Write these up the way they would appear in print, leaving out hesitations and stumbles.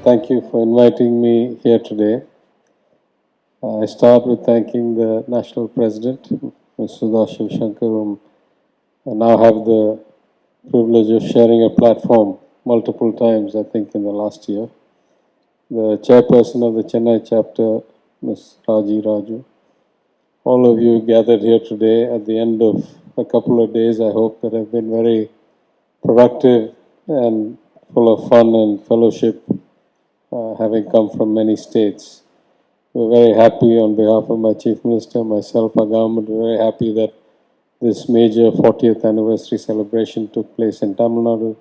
thank you for inviting me here today. I start with thanking the National President, Ms. Sudha Shivshankar, whom I now have the privilege of sharing a platform multiple times, I think, in the last year. The chairperson of the Chennai chapter, Ms. Raji Raju. All of you gathered here today at the end of a couple of days, I hope, that have been very productive and full of fun and fellowship, having come from many states. We're very happy on behalf of my Chief Minister, myself, our government, we're very happy that this major 40th anniversary celebration took place in Tamil Nadu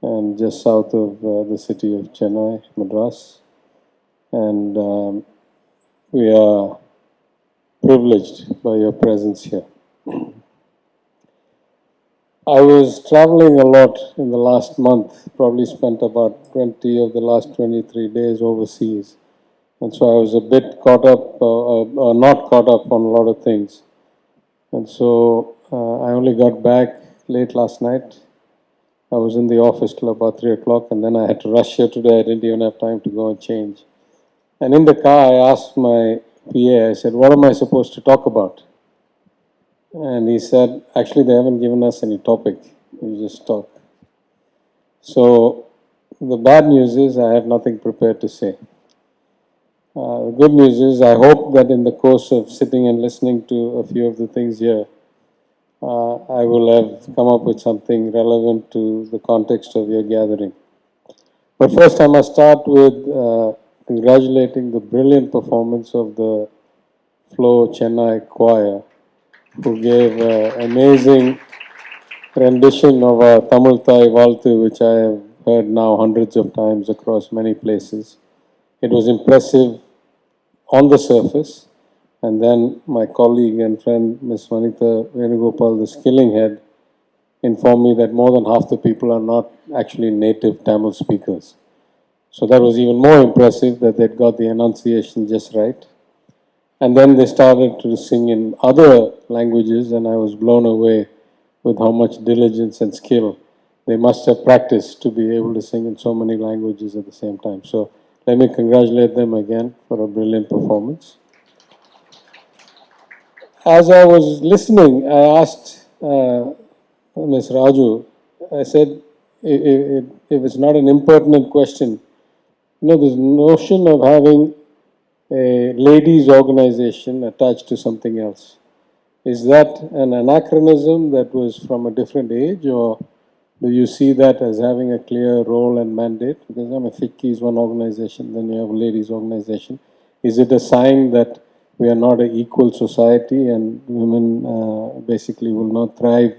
and just south of the city of Chennai, Madras. And we are privileged by your presence here. I was traveling a lot in the last month, probably spent about 20 of the last 23 days overseas. And so I was a bit caught up, not caught up on a lot of things. And so I only got back late last night. I was in the office till about 3 o'clock, and then I had to rush here today. I didn't even have time to go and change. And in the car, I asked my PA, I said, what am I supposed to talk about? And he said, actually, they haven't given us any topic. You just talk. So the bad news is I have nothing prepared to say. The good news is I hope that in the course of sitting and listening to a few of the things here, I will have come up with something relevant to the context of your gathering. But first I must start with congratulating the brilliant performance of the FLO Chennai choir, who gave an amazing rendition of our Tamil Thai Valthu, which I have heard now hundreds of times across many places. It was impressive on the surface, and then my colleague and friend Ms. Vanitha Venugopal, the skilling head, informed me that more than half the people are not actually native Tamil speakers. So that was even more impressive that they'd got the enunciation just right. And then they started to sing in other languages, and I was blown away with how much diligence and skill they must have practiced to be able to sing in so many languages at the same time. So let me congratulate them again for a brilliant performance. As I was listening, I asked Ms. Raju, I said, if it's not an impertinent question, you know, this notion of having a ladies' organization attached to something else, is that an anachronism that was from a different age, or do you see that as having a clear role and mandate? Because FICCI is one organization, then you have a ladies' organization. Is it a sign that we are not an equal society and women basically will not thrive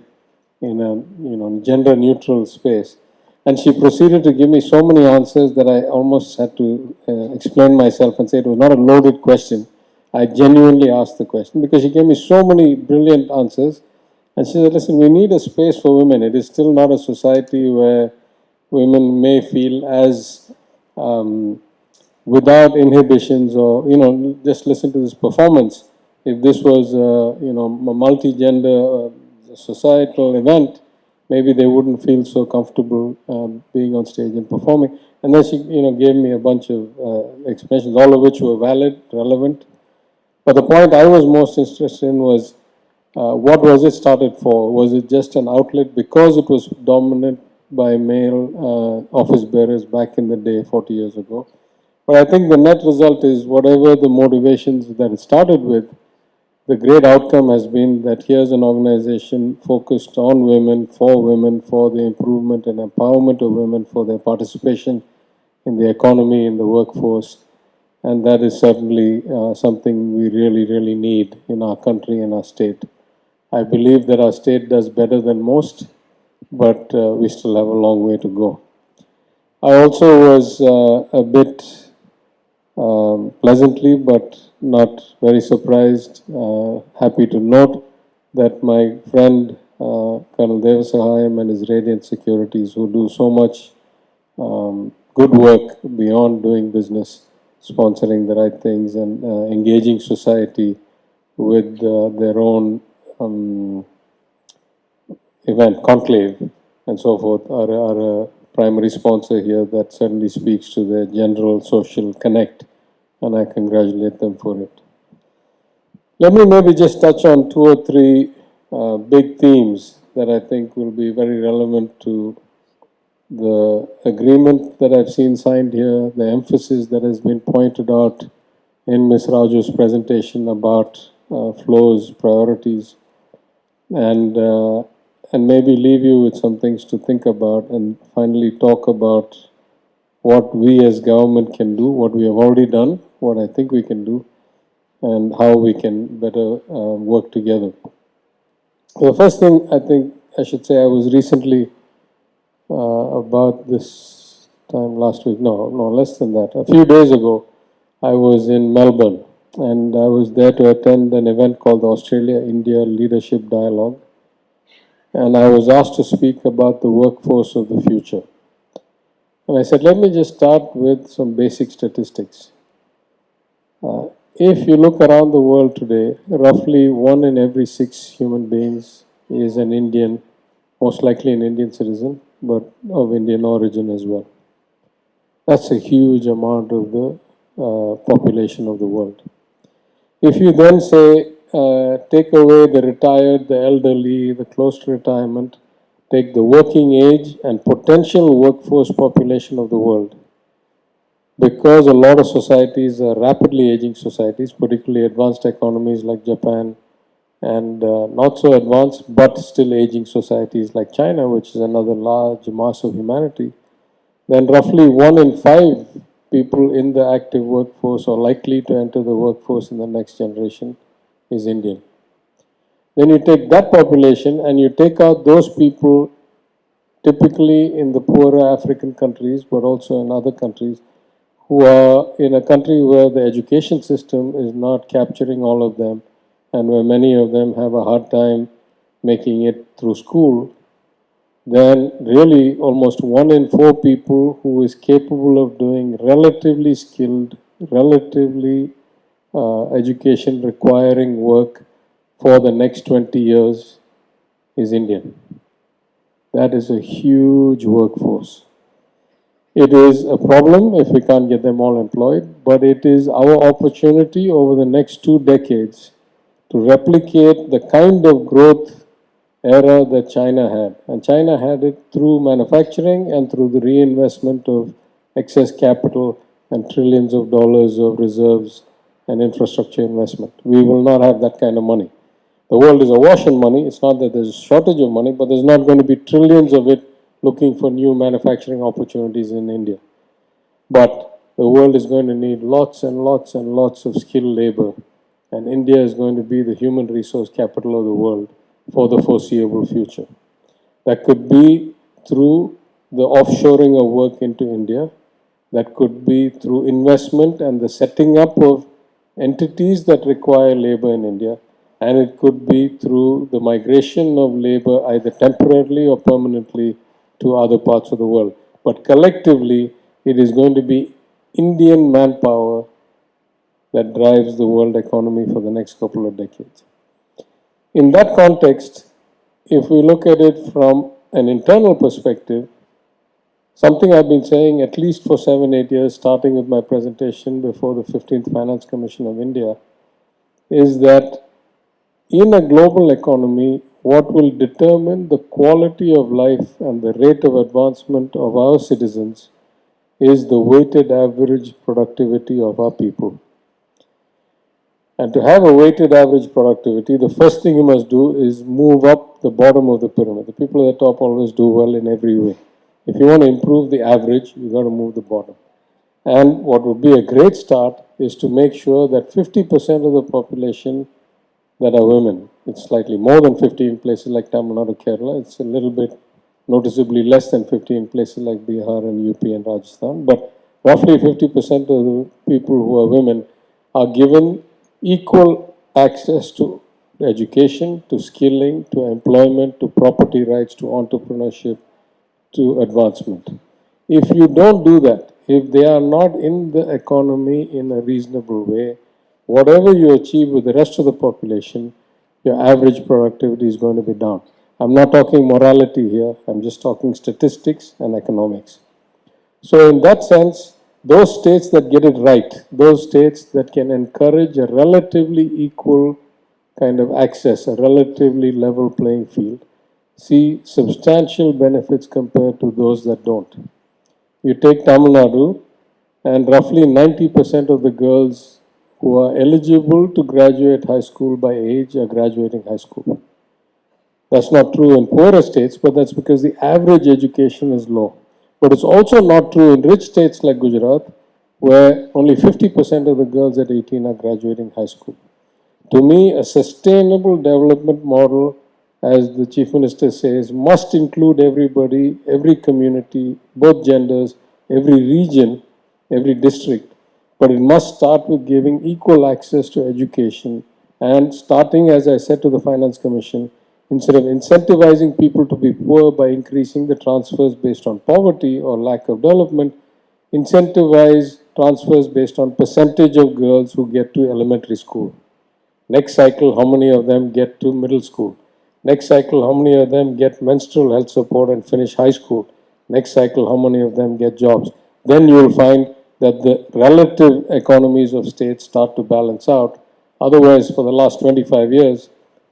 in a gender-neutral space? And she proceeded to give me so many answers that I almost had to explain myself and say it was not a loaded question. I genuinely asked the question because she gave me so many brilliant answers. And she said, listen, we need a space for women. It is still not a society where women may feel as without inhibitions or, just listen to this performance. If this was, a multi-gender societal event, maybe they wouldn't feel so comfortable being on stage and performing. And then she, gave me a bunch of explanations, all of which were valid, relevant. But the point I was most interested in was, what was it started for? Was it just an outlet because it was dominant by male office bearers back in the day, 40 years ago? But I think the net result is whatever the motivations that it started with, the great outcome has been that here's an organization focused on women, for the improvement and empowerment of women, for their participation in the economy, in the workforce. And that is certainly something we really, really need in our country and our state. I believe that our state does better than most, but we still have a long way to go. I also was a bit pleasantly, but not very surprised, happy to note that my friend Colonel Devasahayam and his Radiant Securities, who do so much good work beyond doing business, sponsoring the right things and engaging society with their own event, Conclave and so forth, are a primary sponsor here, that certainly speaks to their general social connect, and I congratulate them for it. Let me maybe just touch on two or three big themes that I think will be very relevant to the agreement that I've seen signed here, the emphasis that has been pointed out in Ms. Raju's presentation about FLO's priorities, and maybe leave you with some things to think about, and finally talk about what we as government can do, what we have already done, what I think we can do, and how we can better work together. The first thing I think I should say, I was recently about this time last week, no, less than that. A few days ago, I was in Melbourne, and I was there to attend an event called the Australia-India Leadership Dialogue. And I was asked to speak about the workforce of the future. And I said, let me just start with some basic statistics. If you look around the world today, roughly 1 in every 6 human beings is an Indian, most likely an Indian citizen, but of Indian origin as well. That's a huge amount of the population of the world. If you then say, take away the retired, the elderly, the close to retirement, take the working age and potential workforce population of the world, because a lot of societies are rapidly aging societies, particularly advanced economies like Japan, and not so advanced but still aging societies like China, which is another large mass of humanity, then roughly 1 in 5 people in the active workforce or likely to enter the workforce in the next generation is Indian. Then you take that population and you take out those people typically in the poorer African countries, but also in other countries, who are in a country where the education system is not capturing all of them, and where many of them have a hard time making it through school, then really almost 1 in 4 people who is capable of doing relatively skilled, relatively education requiring work for the next 20 years is Indian. That is a huge workforce. It is a problem if we can't get them all employed, but it is our opportunity over the next 2 decades to replicate the kind of growth era that China had. And China had it through manufacturing and through the reinvestment of excess capital and trillions of dollars of reserves and infrastructure investment. We will not have that kind of money. The world is awash in money. It's not that there's a shortage of money, but there's not going to be trillions of it looking for new manufacturing opportunities in India. But the world is going to need lots and lots and lots of skilled labor, and India is going to be the human resource capital of the world for the foreseeable future. That could be through the offshoring of work into India. That could be through investment and the setting up of entities that require labor in India. And it could be through the migration of labor either temporarily or permanently to other parts of the world. But collectively, it is going to be Indian manpower that drives the world economy for the next couple of decades. In that context, if we look at it from an internal perspective, something I've been saying at least for 7-8 years, starting with my presentation before the 15th Finance Commission of India, is that in a global economy, what will determine the quality of life and the rate of advancement of our citizens is the weighted average productivity of our people. And to have a weighted average productivity, the first thing you must do is move up the bottom of the pyramid. The people at the top always do well in every way. If you want to improve the average, you've got to move the bottom. And what would be a great start is to make sure that 50% of the population that are women. It's slightly more than 50 in places like Tamil Nadu, Kerala. It's a little bit noticeably less than 50 in places like Bihar and UP and Rajasthan. But roughly 50% of the people who are women are given equal access to education, to skilling, to employment, to property rights, to entrepreneurship, to advancement. If you don't do that, if they are not in the economy in a reasonable way, whatever you achieve with the rest of the population, your average productivity is going to be down. I'm not talking morality here, I'm just talking statistics and economics. So in that sense, those states that get it right, those states that can encourage a relatively equal kind of access, a relatively level playing field, see substantial benefits compared to those that don't. You take Tamil Nadu, and roughly 90% of the girls who are eligible to graduate high school by age are graduating high school. That's not true in poorer states, but that's because the average education is low. But it's also not true in rich states like Gujarat, where only 50% of the girls at 18 are graduating high school. To me, a sustainable development model, as the Chief Minister says, must include everybody, every community, both genders, every region, every district. But it must start with giving equal access to education and starting, as I said to the Finance Commission, instead of incentivizing people to be poor by increasing the transfers based on poverty or lack of development, incentivize transfers based on percentage of girls who get to elementary school. Next cycle, how many of them get to middle school? Next cycle, how many of them get menstrual health support and finish high school? Next cycle, how many of them get jobs? Then you will find that the relative economies of states start to balance out. Otherwise, for the last 25 years,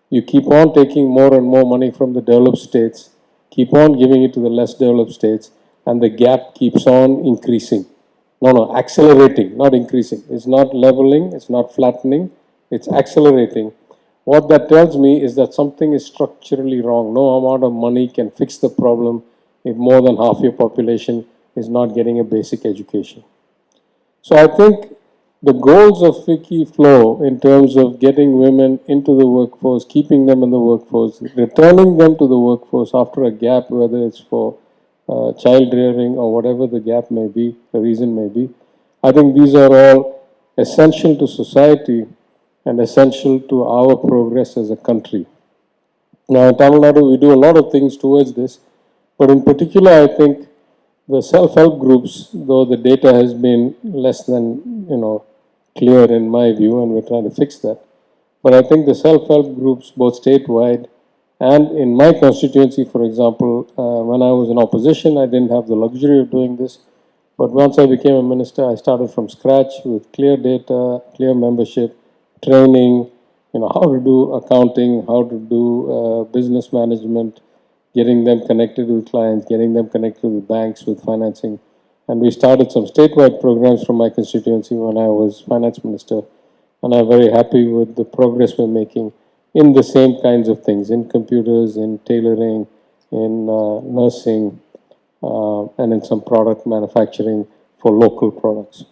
you keep on taking more and more money from the developed states, keep on giving it to the less developed states, and the gap keeps on increasing. No, accelerating, not increasing. It's not leveling, it's not flattening, it's accelerating. What that tells me is that something is structurally wrong. No amount of money can fix the problem if more than half your population is not getting a basic education. So I think the goals of FICCI FLO in terms of getting women into the workforce, keeping them in the workforce, returning them to the workforce after a gap, whether it's for child rearing or whatever the gap may be, the reason may be, I think these are all essential to society and essential to our progress as a country. Now, in Tamil Nadu, we do a lot of things towards this, but in particular, I think the self-help groups, though the data has been less than, clear in my view, and we're trying to fix that. But I think the self-help groups, both statewide and in my constituency, for example, when I was in opposition, I didn't have the luxury of doing this. But once I became a minister, I started from scratch with clear data, clear membership, training, how to do accounting, how to do business management, getting them connected with clients, getting them connected with banks, with financing. And we started some statewide programs from my constituency when I was finance minister. And I'm very happy with the progress we're making in the same kinds of things, in computers, in tailoring, in nursing, and in some product manufacturing for local products.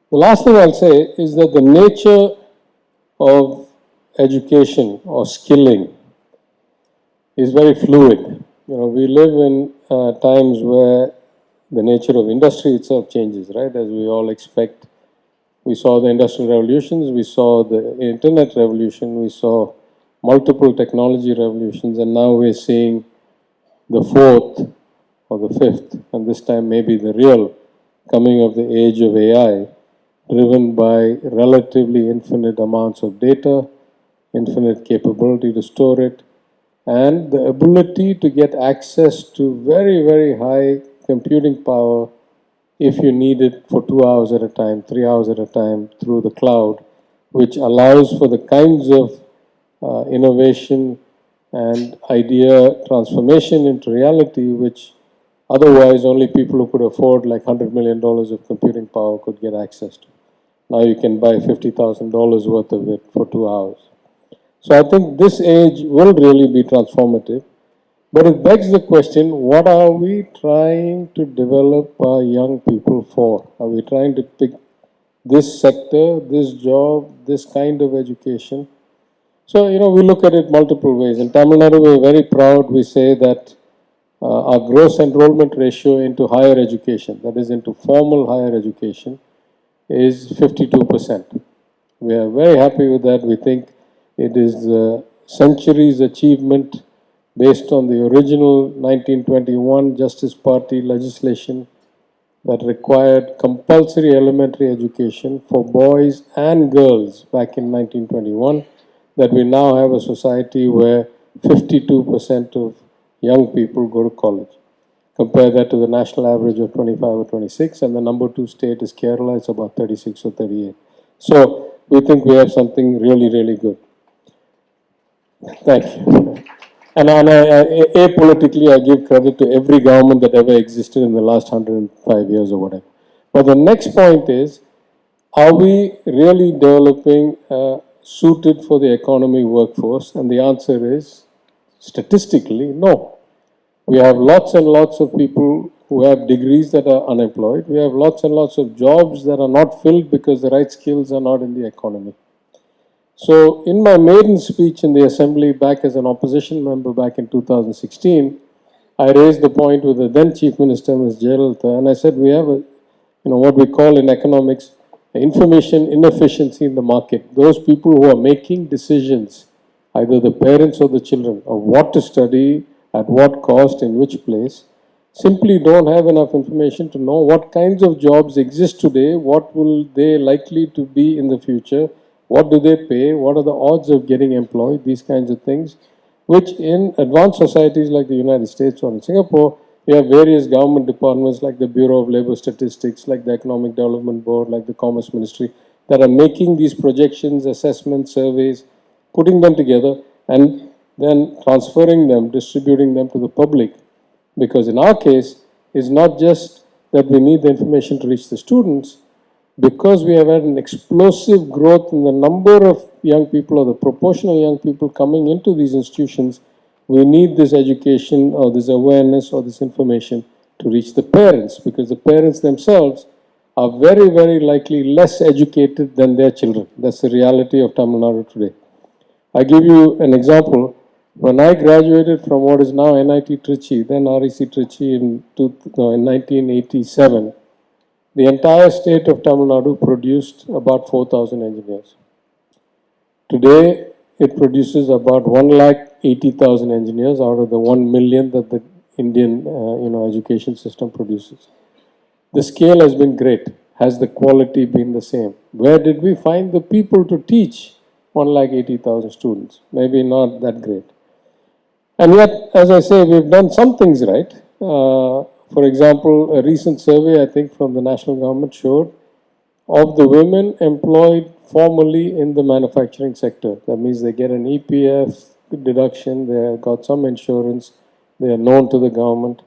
The last thing I'll say is that the nature of education or skilling is very fluid. We live in times where the nature of industry itself changes, right? As we all expect. We saw the industrial revolutions, we saw the internet revolution, we saw multiple technology revolutions, and now we're seeing the fourth or the fifth, and this time maybe the real coming of the age of AI, driven by relatively infinite amounts of data, infinite capability to store it, and the ability to get access to very, very high computing power if you need it for 2 hours at a time, 3 hours at a time through the cloud, which allows for the kinds of innovation and idea transformation into reality, which otherwise only people who could afford like $100 million of computing power could get access to. Now you can buy $50,000 worth of it for 2 hours. So I think this age will really be transformative. But it begs the question, what are we trying to develop our young people for? Are we trying to pick this sector, this job, this kind of education? So, we look at it multiple ways. In Tamil Nadu, we're very proud. We say that our gross enrollment ratio into higher education, that is into formal higher education, is 52%. We are very happy with that. We think it is the century's achievement based on the original 1921 Justice Party legislation that required compulsory elementary education for boys and girls back in 1921, that we now have a society where 52% of young people go to college. Compare that to the national average of 25 or 26, and the number 2 state is Kerala, it's about 36 or 38. So we think we have something really, really good. Thank you. And apolitically, I give credit to every government that ever existed in the last 105 years or whatever. But the next point is, are we really developing a suited for the economy workforce? And the answer is, statistically, no. We have lots and lots of people who have degrees that are unemployed. We have lots and lots of jobs that are not filled because the right skills are not in the economy. So in my maiden speech in the assembly back as an opposition member back in 2016, I raised the point with the then Chief Minister, Ms. Jayalalitha, and I said we have what we call in economics information inefficiency in the market. Those people who are making decisions, either the parents or the children, of what to study, at what cost, in which place, simply don't have enough information to know what kinds of jobs exist today, what will they likely to be in the future, what do they pay, what are the odds of getting employed, these kinds of things, which in advanced societies like the United States or in Singapore, we have various government departments like the Bureau of Labor Statistics, like the Economic Development Board, like the Commerce Ministry, that are making these projections, assessments, surveys, putting them together and then transferring them, distributing them to the public. Because in our case, it's not just that we need the information to reach the students, because we have had an explosive growth in the number of young people or the proportion of young people coming into these institutions, we need this education or this awareness or this information to reach the parents, because the parents themselves are very, very likely less educated than their children. That's the reality of Tamil Nadu today. I give you an example. When I graduated from what is now NIT Trichy, then REC Trichy in 1987, the entire state of Tamil Nadu produced about 4,000 engineers. Today, it produces about 180,000 engineers out of the 1 million that the Indian education system produces. The scale has been great. Has the quality been the same? Where did we find the people to teach 180,000 students? Maybe not that great. And yet, as I say, we've done some things right. For example, a recent survey, I think, from the national government showed of the women employed formally in the manufacturing sector. That means they get an EPF deduction, they got some insurance, they are known to the government.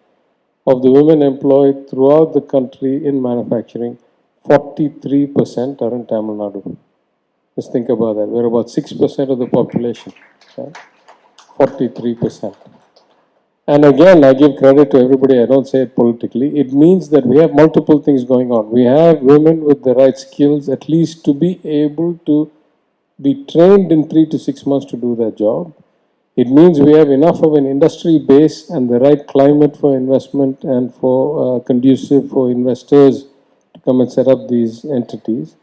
Of the women employed throughout the country in manufacturing, 43% are in Tamil Nadu. Just think about that. We're about 6% of the population. Right? 43%. And again, I give credit to everybody, I don't say it politically. It means that we have multiple things going on. We have women with the right skills, at least to be able to be trained in 3 to 6 months to do their job. It means we have enough of an industry base and the right climate for investment and for conducive for investors to come and set up these entities.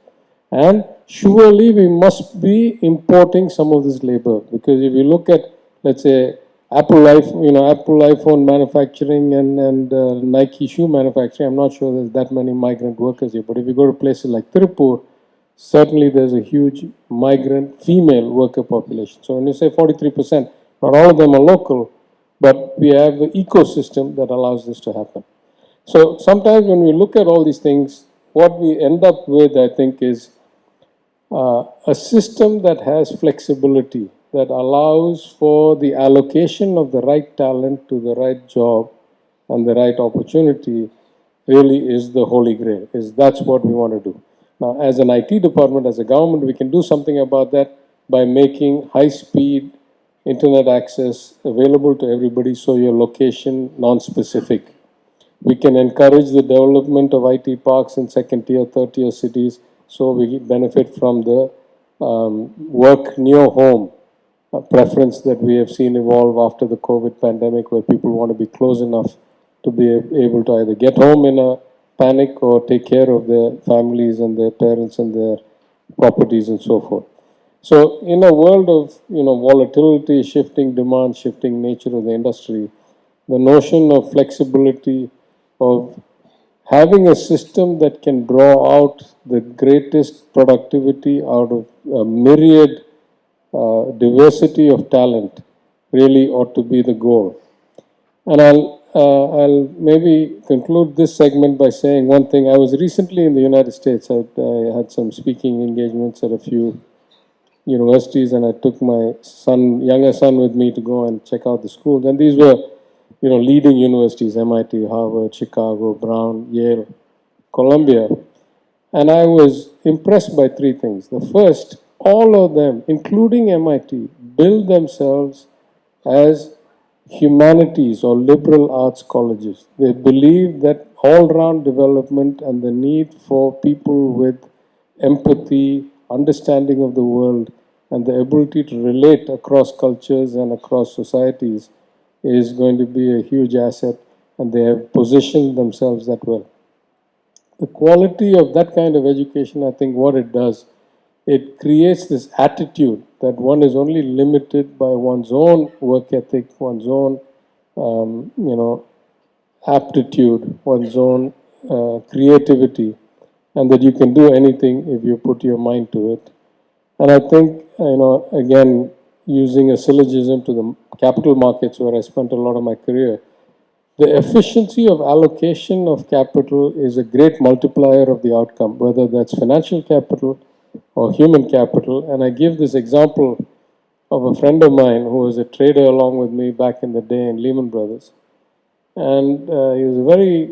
And surely we must be importing some of this labor, because if you look at, let's say, Apple iPhone manufacturing and Nike shoe manufacturing, I'm not sure there's that many migrant workers here. But if you go to places like Tirupur, certainly there's a huge migrant female worker population. So when you say 43%, not all of them are local, but we have the ecosystem that allows this to happen. So sometimes when we look at all these things, what we end up with, I think, is a system that has flexibility, that allows for the allocation of the right talent to the right job and the right opportunity, really is the holy grail. That's what we want to do. Now, as an IT department, as a government, we can do something about that by making high-speed internet access available to everybody, so your location non-specific. We can encourage the development of IT parks in second-tier, third-tier cities, so we benefit from the work near home preference that we have seen evolve after the COVID pandemic, where people want to be close enough to be able to either get home in a panic or take care of their families and their parents and their properties and so forth. So in a world of volatility, shifting demand, shifting nature of the industry, the notion of flexibility, of having a system that can draw out the greatest productivity out of a myriad diversity of talent really ought to be the goal. And I'll maybe conclude this segment by saying one thing. I was recently in the United States. I had some speaking engagements at a few universities, and I took my younger son with me to go and check out the schools. And these were, leading universities: MIT, Harvard, Chicago, Brown, Yale, Columbia. And I was impressed by three things. The first, all of them, including MIT, build themselves as humanities or liberal arts colleges. They believe that all-round development and the need for people with empathy, understanding of the world, and the ability to relate across cultures and across societies is going to be a huge asset, and they have positioned themselves that well. The quality of that kind of education, I think what it does, it creates this attitude that one is only limited by one's own work ethic, one's own, aptitude, one's own creativity, and that you can do anything if you put your mind to it. And I think, again, using a syllogism to the capital markets where I spent a lot of my career, the efficiency of allocation of capital is a great multiplier of the outcome, whether that's financial capital or human capital. And I give this example of a friend of mine who was a trader along with me back in the day in Lehman Brothers. And he was a very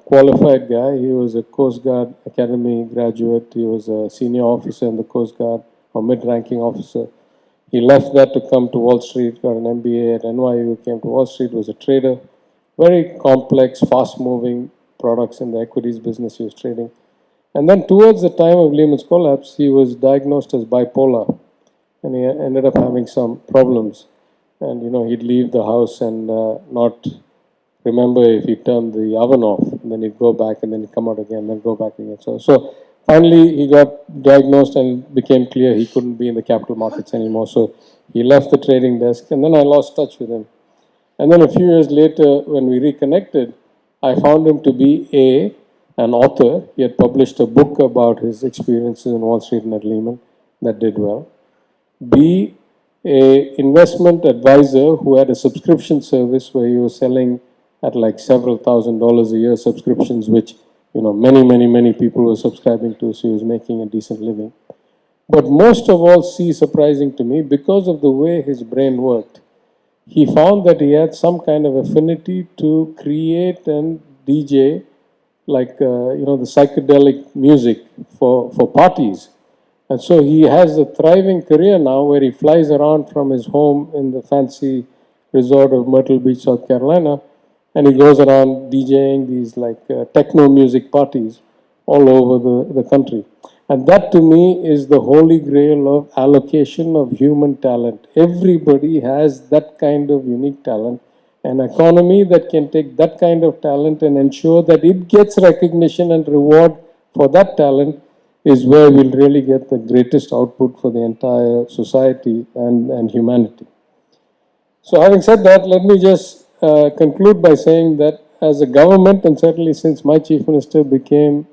qualified guy. He was a Coast Guard Academy graduate. He was a senior officer in the Coast Guard, or mid-ranking officer. He left that to come to Wall Street, got an MBA at NYU, came to Wall Street, was a trader. Very complex, fast-moving products in the equities business he was trading. And then towards the time of Lehman's collapse, he was diagnosed as bipolar, and he ended up having some problems. And, he'd leave the house and not remember if he turned the oven off, and then he'd go back, and then he'd come out again, then go back again. So finally, he got diagnosed and it became clear he couldn't be in the capital markets anymore. So he left the trading desk, and then I lost touch with him. And then a few years later, when we reconnected, I found him to be an author. He had published a book about his experiences in Wall Street and at Lehman that did well. B, a investment advisor who had a subscription service where he was selling at like several $1,000s a year subscriptions, which many people were subscribing to, so he was making a decent living. But most of all, C, surprising to me, because of the way his brain worked, he found that he had some kind of affinity to create and DJ, like the psychedelic music for parties. And so he has a thriving career now where he flies around from his home in the fancy resort of Myrtle Beach, South Carolina, and he goes around DJing these like techno music parties all over the country. And that to me is the holy grail of allocation of human talent. Everybody has that kind of unique talent. An economy that can take that kind of talent and ensure that it gets recognition and reward for that talent is where we'll really get the greatest output for the entire society and humanity. So having said that, let me just conclude by saying that as a government, and certainly since my Chief Minister became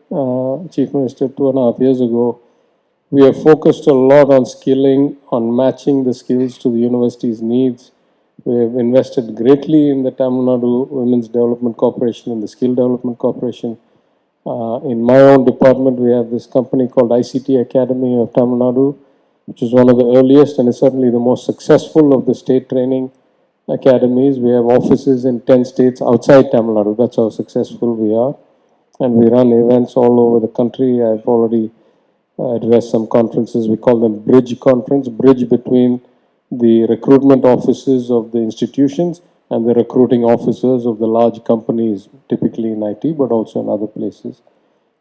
Chief Minister 2.5 years ago, we have focused a lot on skilling, on matching the skills to the university's needs. We have invested greatly in the Tamil Nadu Women's Development Corporation and the Skill Development Corporation. In my own department, we have this company called ICT Academy of Tamil Nadu, which is one of the earliest and is certainly the most successful of the state training academies. We have offices in 10 states outside Tamil Nadu. That's how successful we are. And we run events all over the country. I've already addressed some conferences. We call them Bridge Conference, bridge between the recruitment offices of the institutions and the recruiting officers of the large companies, typically in IT, but also in other places.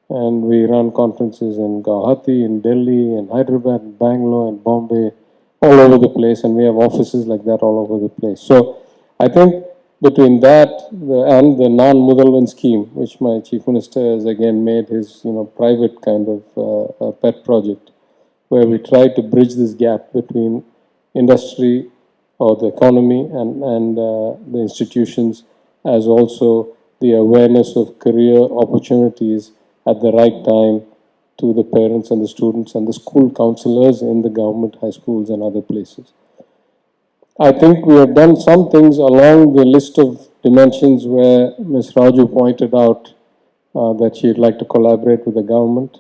And we run conferences in Guwahati, in Delhi, in Hyderabad, in Bangalore, in Bombay, all over the place, and we have offices like that all over the place. So I think between that and the non-Mudalvan scheme, which my Chief Minister has again made his private kind of pet project, where we try to bridge this gap between industry or the economy and the institutions, as also the awareness of career opportunities at the right time to the parents and the students and the school counselors in the government high schools and other places. I think we have done some things along the list of dimensions where Ms. Raju pointed out that she'd like to collaborate with the government.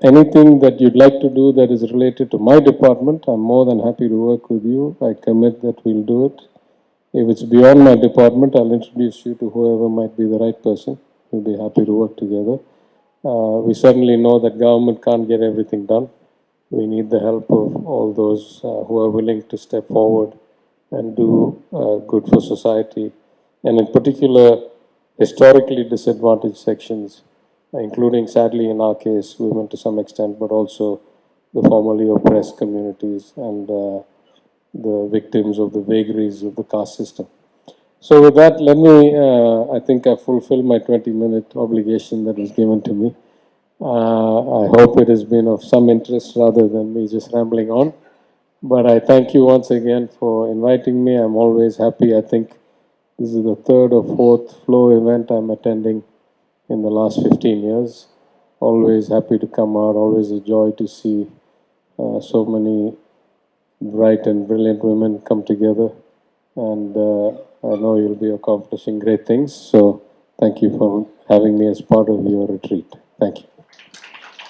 Anything that you'd like to do that is related to my department, I'm more than happy to work with you. I commit that we'll do it. If it's beyond my department, I'll introduce you to whoever might be the right person. We'll be happy to work together. We certainly know that government can't get everything done. We need the help of all those who are willing to step forward and do good for society, and in particular, historically disadvantaged sections, including, sadly, in our case, women to some extent, but also the formerly oppressed communities and the victims of the vagaries of the caste system. So with that, let me, I think I fulfilled my 20-minute obligation that was given to me. I hope it has been of some interest rather than me just rambling on. But I thank you once again for inviting me. I'm always happy. I think this is the third or fourth FLO event I'm attending in the last 15 years. Always happy to come out, always a joy to see so many bright and brilliant women come together. And I know you'll be accomplishing great things. So thank you for having me as part of your retreat. Thank you.